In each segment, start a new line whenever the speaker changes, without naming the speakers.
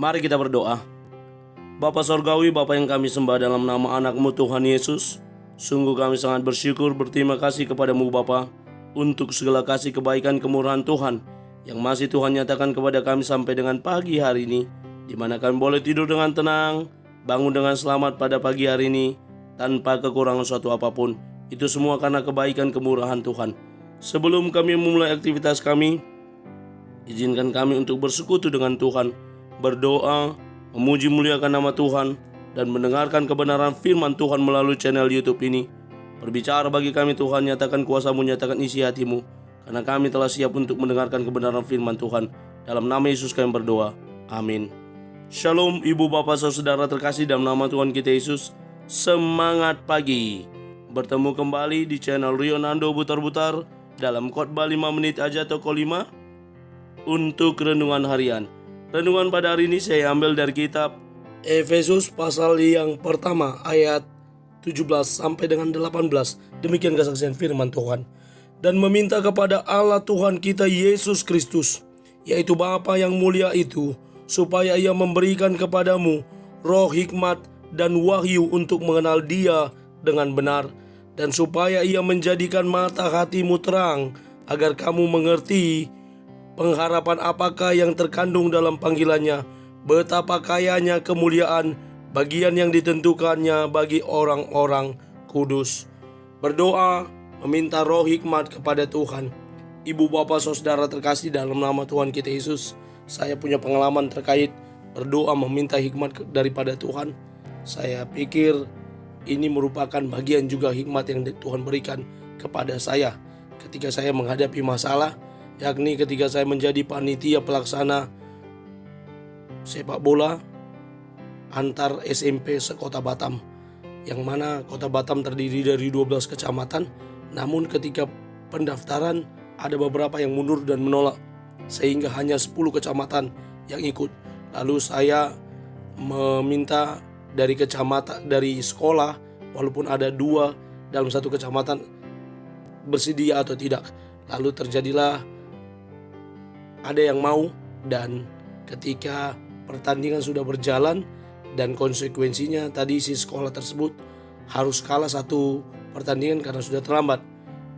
Mari kita berdoa. Bapa Sorgawi, Bapa yang kami sembah dalam nama anak-Mu Tuhan Yesus, sungguh kami sangat bersyukur berterima kasih kepadamu Bapa untuk segala kasih kebaikan kemurahan Tuhan yang masih Tuhan nyatakan kepada kami sampai dengan pagi hari ini, di mana kami boleh tidur dengan tenang, bangun dengan selamat pada pagi hari ini tanpa kekurangan suatu apapun. Itu semua karena kebaikan kemurahan Tuhan. Sebelum kami memulai aktivitas kami, izinkan kami untuk bersekutu dengan Tuhan, berdoa, memuji muliakan nama Tuhan, dan mendengarkan kebenaran firman Tuhan melalui channel YouTube ini. Berbicara bagi kami Tuhan, nyatakan kuasa-Mu, nyatakan isi hati-Mu, karena kami telah siap untuk mendengarkan kebenaran firman Tuhan. Dalam nama Yesus kami berdoa, amin. Shalom ibu bapak saudara terkasih dalam nama Tuhan kita Yesus. Semangat pagi. Bertemu kembali di channel Rionando Butar-Butar dalam khotbah 5 menit aja toko 5 untuk renungan harian. Renungan pada hari ini saya ambil dari kitab Efesus pasal yang pertama ayat 17 sampai dengan 18. Demikian kesaksian firman Tuhan. Dan meminta kepada Allah Tuhan kita Yesus Kristus, yaitu Bapa yang mulia itu, supaya Ia memberikan kepadamu roh hikmat dan wahyu untuk mengenal Dia dengan benar, dan supaya Ia menjadikan mata hatimu terang, agar kamu mengerti pengharapan apakah yang terkandung dalam panggilannya, betapa kayanya kemuliaan bagian yang ditentukannya bagi orang-orang kudus. Berdoa meminta roh hikmat kepada Tuhan. Ibu bapak saudara terkasih dalam nama Tuhan kita Yesus, saya punya pengalaman terkait berdoa meminta hikmat daripada Tuhan. Saya pikir ini merupakan bagian juga hikmat yang Tuhan berikan kepada saya ketika saya menghadapi masalah, yakni ketika saya menjadi panitia pelaksana sepak bola antar SMP sekota Batam, yang mana kota Batam terdiri dari 12 kecamatan. Namun ketika pendaftaran ada beberapa yang mundur dan menolak, sehingga hanya 10 kecamatan yang ikut. Lalu saya meminta dari kecamatan, dari sekolah, walaupun ada 2 dalam satu kecamatan, bersedia atau tidak. Lalu terjadilah ada yang mau, dan ketika pertandingan sudah berjalan dan konsekuensinya tadi si sekolah tersebut harus kalah 1 pertandingan karena sudah terlambat,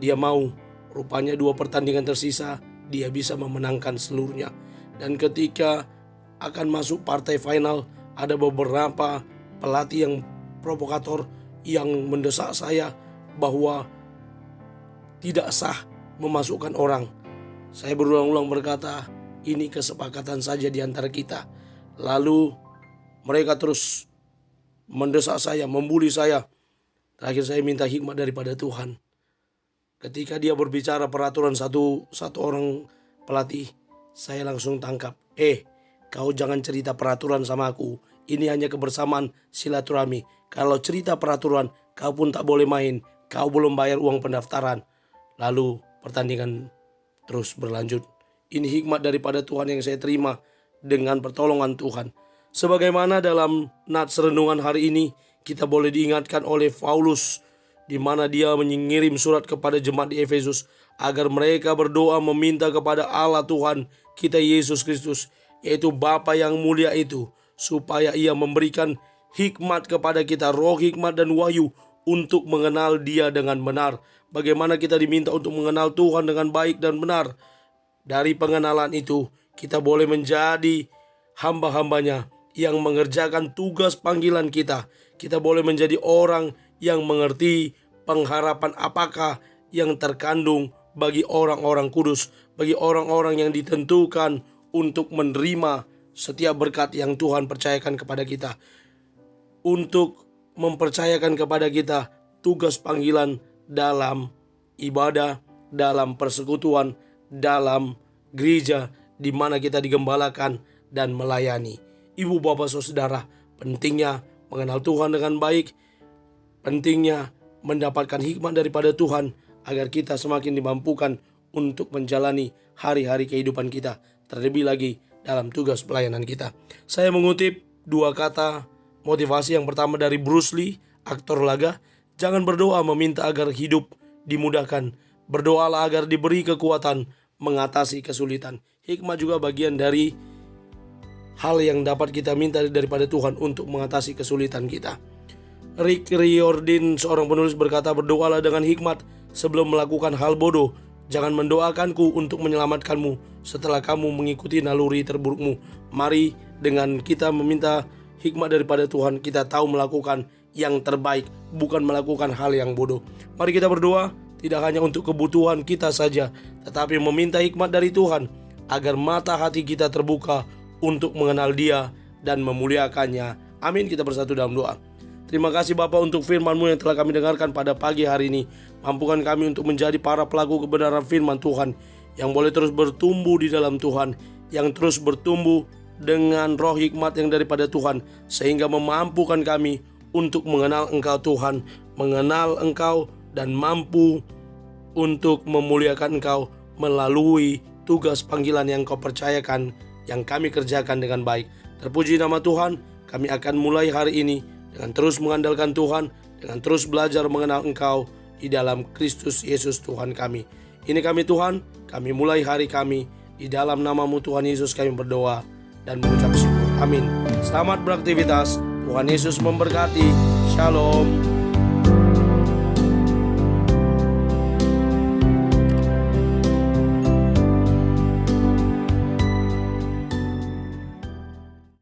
dia mau. Rupanya 2 pertandingan tersisa dia bisa memenangkan seluruhnya. Dan ketika akan masuk partai final, ada beberapa pelatih yang provokator yang mendesak saya bahwa tidak sah memasukkan orang. Saya berulang-ulang berkata, ini kesepakatan saja di antara kita. Lalu mereka terus mendesak saya, membuli saya. Terakhir saya minta hikmat daripada Tuhan. Ketika dia berbicara peraturan satu orang pelatih, saya langsung tangkap. Kau jangan cerita peraturan sama aku. Ini hanya kebersamaan silaturahmi. Kalau cerita peraturan, kau pun tak boleh main. Kau belum bayar uang pendaftaran. Lalu pertandingan terus berlanjut. Ini hikmat daripada Tuhan yang saya terima dengan pertolongan Tuhan. Sebagaimana dalam nats renungan hari ini, kita boleh diingatkan oleh Paulus, di mana dia mengirim surat kepada jemaat di Efesus agar mereka berdoa meminta kepada Allah Tuhan kita Yesus Kristus, yaitu Bapa yang mulia itu, supaya Ia memberikan hikmat kepada kita, roh hikmat dan wahyu untuk mengenal Dia dengan benar. Bagaimana kita diminta untuk mengenal Tuhan dengan baik dan benar. Dari pengenalan itu kita boleh menjadi hamba-hambanya yang mengerjakan tugas panggilan kita. Kita boleh menjadi orang yang mengerti pengharapan apakah yang terkandung bagi orang-orang kudus, bagi orang-orang yang ditentukan untuk menerima setiap berkat yang Tuhan percayakan kepada kita, untuk mempercayakan kepada kita tugas panggilan dalam ibadah, dalam persekutuan, dalam gereja di mana kita digembalakan dan melayani. Ibu bapak saudara, pentingnya mengenal Tuhan dengan baik, pentingnya mendapatkan hikmat daripada Tuhan agar kita semakin dimampukan untuk menjalani hari-hari kehidupan kita, terlebih lagi dalam tugas pelayanan kita. Saya mengutip 2 kata motivasi. Yang pertama dari Bruce Lee, aktor laga. Jangan berdoa meminta agar hidup dimudahkan, berdoalah agar diberi kekuatan mengatasi kesulitan. Hikmat juga bagian dari hal yang dapat kita minta daripada Tuhan untuk mengatasi kesulitan kita. Rick Riordan, seorang penulis, berkata, berdoalah dengan hikmat sebelum melakukan hal bodoh. Jangan mendoakanku untuk menyelamatkanmu setelah kamu mengikuti naluri terburukmu. Mari dengan kita meminta hikmat daripada Tuhan, kita tahu melakukan yang terbaik, bukan melakukan hal yang bodoh. Mari kita berdoa, tidak hanya untuk kebutuhan kita saja, tetapi meminta hikmat dari Tuhan, agar mata hati kita terbuka untuk mengenal Dia dan memuliakannya. Amin. Kita bersatu dalam doa. Terima kasih Bapa untuk firman-Mu yang telah kami dengarkan pada pagi hari ini. Mampukan kami untuk menjadi para pelaku kebenaran firman Tuhan, yang boleh terus bertumbuh di dalam Tuhan, yang terus bertumbuh dengan roh hikmat yang daripada Tuhan, sehingga memampukan kami untuk mengenal Engkau Tuhan, mengenal Engkau dan mampu untuk memuliakan Engkau melalui tugas panggilan yang Kau percayakan, yang kami kerjakan dengan baik. Terpuji nama Tuhan. Kami akan mulai hari ini dengan terus mengandalkan Tuhan, dengan terus belajar mengenal Engkau di dalam Kristus Yesus Tuhan kami. Ini kami Tuhan, kami mulai hari kami, di dalam nama-Mu Tuhan Yesus kami berdoa dan mengucap syukur. Amin. Selamat beraktivitas. Tuhan Yesus memberkati. Shalom.